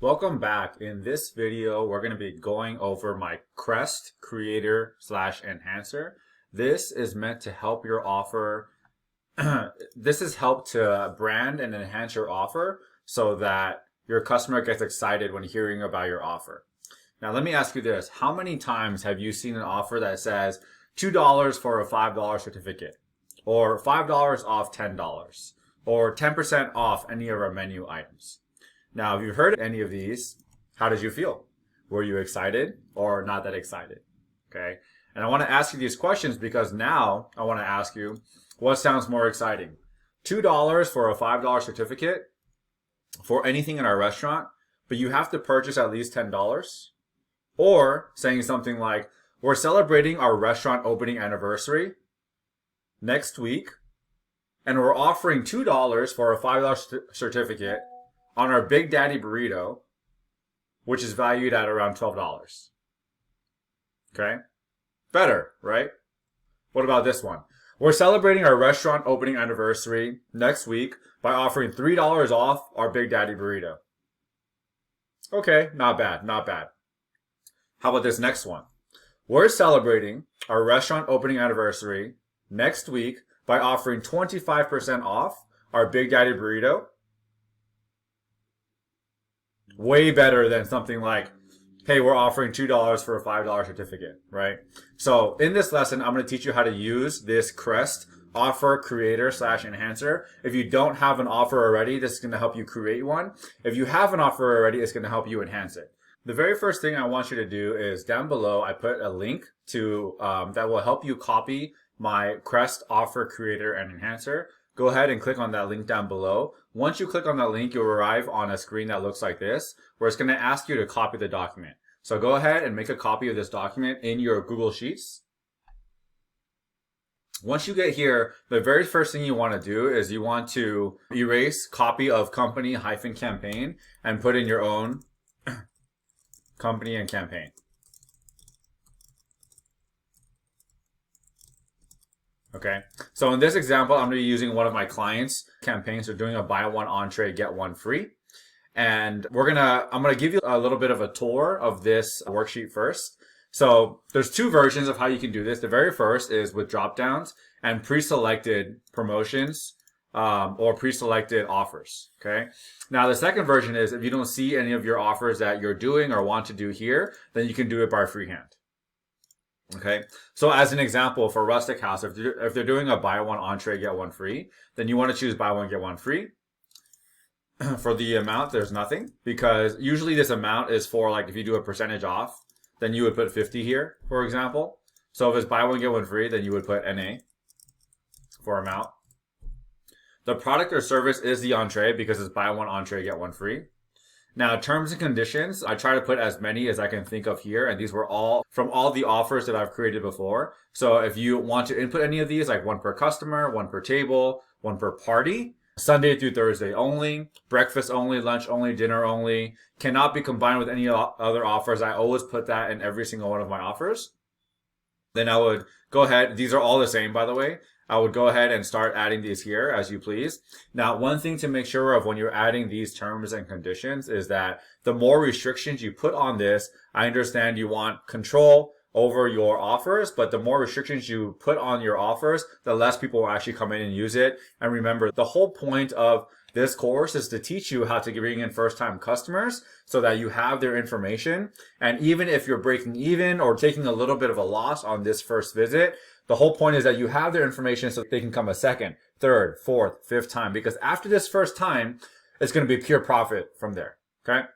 Welcome back. In this video, we're going to be going over my Crest Creator / Enhancer. This is meant to help your offer. This is help to brand and enhance your offer so that your customer gets excited when hearing about your offer. Now, let me ask you this. How many times have you seen an offer that says $2 for a $5 certificate, or $5 off $10, or 10% off any of our menu items? Now, if you've heard any of these, how did you feel? Were you excited or not that excited? Okay. And I want to ask you these questions because now I want to ask you, what sounds more exciting? $2 for a $5 certificate for anything in our restaurant, but you have to purchase at least $10? Or saying something like, we're celebrating our restaurant opening anniversary next week, and we're offering $2 for a $5 certificate on our Big Daddy burrito, which is valued at around $12. Okay? Better, right? What about this one? We're celebrating our restaurant opening anniversary next week by offering $3 off our Big Daddy burrito. Okay, not bad, not bad. How about this next one? We're celebrating our restaurant opening anniversary next week by offering 25% off our Big Daddy burrito. Way better than something like, hey, we're offering $2 for a $5 certificate, right? So in this lesson, I'm going to teach you how to use this Crest Offer Creator / Enhancer. If you don't have an offer already, this is going to help you create one. If you have an offer already, it's going to help you enhance it. The very first thing I want you to do is down below, I put a link to that will help you copy my Crest Offer Creator and Enhancer. Go ahead and click on that link down below. Once you click on that link, you'll arrive on a screen that looks like this, where it's going to ask you to copy the document. So go ahead and make a copy of this document in your Google Sheets. Once you get here, the very first thing you want to do is you want to erase copy of company-campaign and put in your own company and campaign. Okay, so in this example, I'm going to be using one of my clients' campaigns. They're doing a buy one entree, get one free. And I'm going to give you a little bit of a tour of this worksheet first. So there's two versions of how you can do this. The very first is with drop downs and pre-selected promotions or pre-selected offers. Okay. Now the second version is if you don't see any of your offers that you're doing or want to do here, then you can do it by freehand. Okay, so as an example for Rustic House, if they're doing a buy one entree, get one free, then you want to choose buy one, get one free. For the amount, there's nothing, because usually this amount is for, like, if you do a percentage off, then you would put 50 here, for example. So if it's buy one, get one free, then you would put NA for amount. The product or service is the entree because it's buy one entree, get one free. Now, terms and conditions, I try to put as many as I can think of here, and these were all from all the offers that I've created before. So if you want to input any of these, like one per customer, one per table, one per party, Sunday through Thursday only, breakfast only, lunch only, dinner only, cannot be combined with any other offers. I always put that in every single one of my offers. Then I would go ahead, these are all the same, by the way. I would go ahead and start adding these here as you please. Now, one thing to make sure of when you're adding these terms and conditions is that the more restrictions you put on this, I understand you want control over your offers, but the more restrictions you put on your offers, the less people will actually come in and use it. And remember, the whole point of this course is to teach you how to bring in first-time customers so that you have their information. And even if you're breaking even or taking a little bit of a loss on this first visit, the whole point is that you have their information so they can come a second, third, fourth, fifth time. Because after this first time, it's going to be pure profit from there. Okay?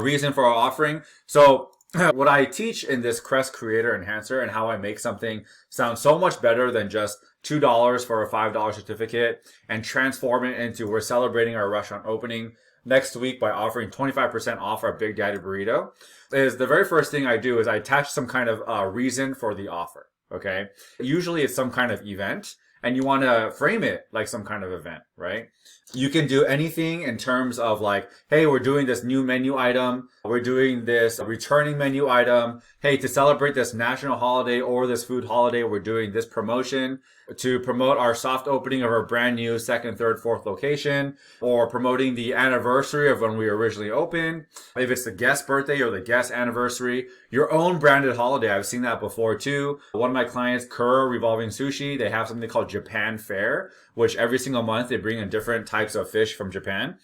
Reason for our offering. So what I teach in this Crest Creator Enhancer and how I make something sound so much better than just $2 for a $5 certificate and transform it into we're celebrating our restaurant opening next week by offering 25% off our Big Daddy burrito is the very first thing I do is I attach some kind of reason for the offer. Okay. Usually it's some kind of event and you want to frame it like some kind of event, right? You can do anything in terms of like, hey, we're doing this new menu item. We're doing this returning menu item. Hey, to celebrate this national holiday or this food holiday, we're doing this promotion. to promote our soft opening of our brand new second, third, fourth location, or promoting the anniversary of when we originally opened. If it's the guest birthday or the guest anniversary, your own branded holiday. I've seen that before too. One of my clients, Kura Revolving Sushi, they have something called Japan Fair, which every single month they bring in different types of fish from Japan.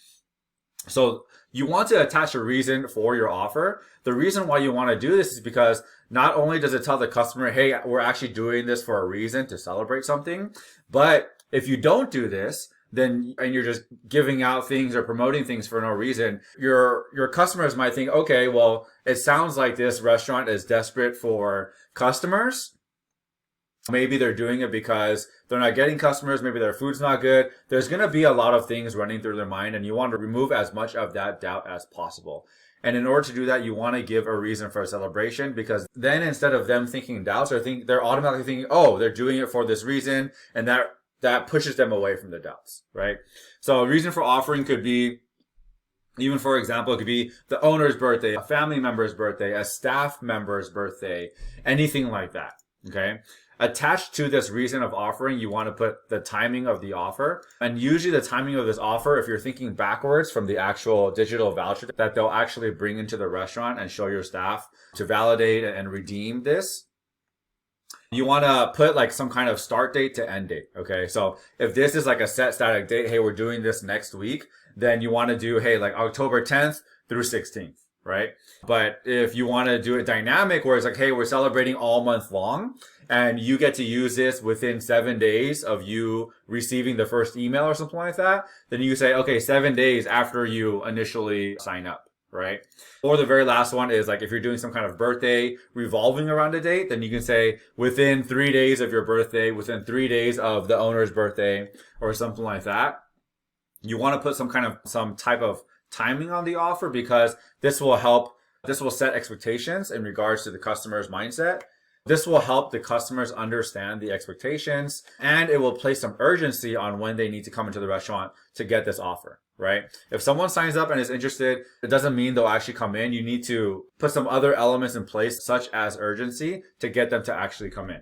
So you want to attach a reason for your offer. The reason why you want to do this is because not only does it tell the customer, hey, we're actually doing this for a reason to celebrate something, but if you don't do this, then, and you're just giving out things or promoting things for no reason, your customers might think, okay, well, it sounds like this restaurant is desperate for customers. Maybe they're doing it because they're not getting customers. Maybe their food's not good. There's going to be a lot of things running through their mind, and you want to remove as much of that doubt as possible. And in order to do that, you want to give a reason for a celebration, because then instead of them thinking doubts, they're automatically thinking, oh, they're doing it for this reason, and that pushes them away from the doubts, right? So a reason for offering could be, even for example, it could be the owner's birthday, a family member's birthday, a staff member's birthday, anything like that, okay? Attached to this reason of offering, you want to put the timing of the offer. And usually the timing of this offer, if you're thinking backwards from the actual digital voucher that they'll actually bring into the restaurant and show your staff to validate and redeem this, you want to put like some kind of start date to end date. Okay. So if this is like a set static date, hey, we're doing this next week, then you want to do, hey, like October 10th through 16th. Right? But if you want to do it dynamic, where it's like, hey, we're celebrating all month long, and you get to use this within 7 days of you receiving the first email or something like that, then you say, okay, 7 days after you initially sign up, right? Or the very last one is like, if you're doing some kind of birthday revolving around a date, then you can say within 3 days of your birthday, within 3 days of the owner's birthday, or something like that. You want to put some type of timing on the offer, because this will set expectations in regards to the customer's mindset. This will help the customers understand the expectations, and it will place some urgency on when they need to come into the restaurant to get this offer, right? If someone signs up and is interested, it doesn't mean they'll actually come in. You need to put some other elements in place, such as urgency, to get them to actually come in.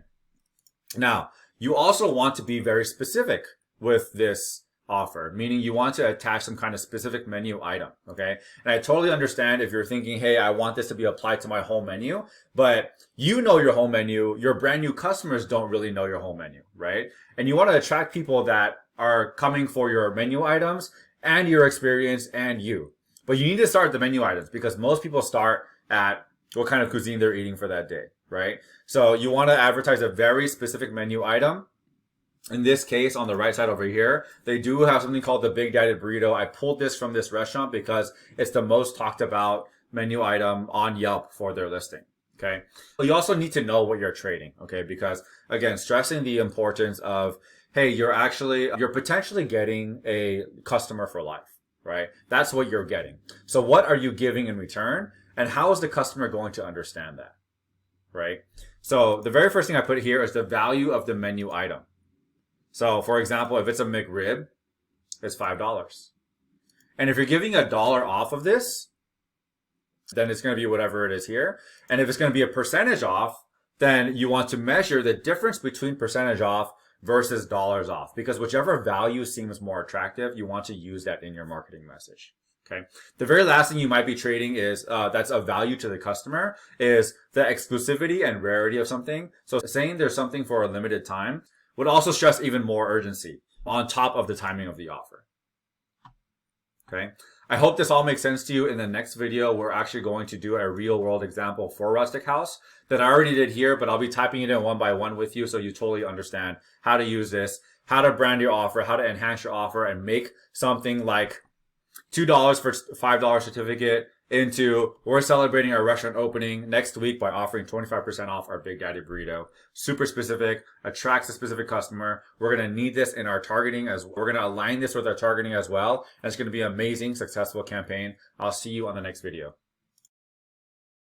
Now, you also want to be very specific with this offer, meaning you want to attach some kind of specific menu item, okay? And I totally understand if you're thinking, hey, I want this to be applied to my whole menu, but you know your whole menu, your brand new customers don't really know your whole menu, right? And you want to attract people that are coming for your menu items and your experience and you. But you need to start the menu items, because most people start at what kind of cuisine they're eating for that day, right? So you want to advertise a very specific menu item. In this case, on the right side over here, they do have something called the Big Daddy Burrito. I pulled this from this restaurant because it's the most talked about menu item on Yelp for their listing. Okay. But you also need to know what you're trading. Okay. Because again, stressing the importance of, hey, you're potentially getting a customer for life, right? That's what you're getting. So what are you giving in return? And how is the customer going to understand that? Right. So the very first thing I put here is the value of the menu item. So, for example, if it's a McRib, it's $5. And if you're giving $1 off of this, then it's going to be whatever it is here. And if it's going to be a percentage off, then you want to measure the difference between percentage off versus dollars off. Because whichever value seems more attractive, you want to use that in your marketing message. Okay. The very last thing you might be trading is, that's of value to the customer, is the exclusivity and rarity of something. So saying there's something for a limited time would also stress even more urgency on top of the timing of the offer. Okay. I hope this all makes sense to you. In the next video, we're actually going to do a real world example for Rustic House that I already did here, but I'll be typing it in one by one with you so you totally understand how to use this, how to brand your offer, how to enhance your offer, and make something like $2 for $5 certificate into, we're celebrating our restaurant opening next week by offering 25% off our Big Daddy Burrito. Super specific, attracts a specific customer. We're going to need this in our targeting, as we're going to align this with our targeting as well. And it's going to be an amazing, successful campaign. I'll see you on the next video.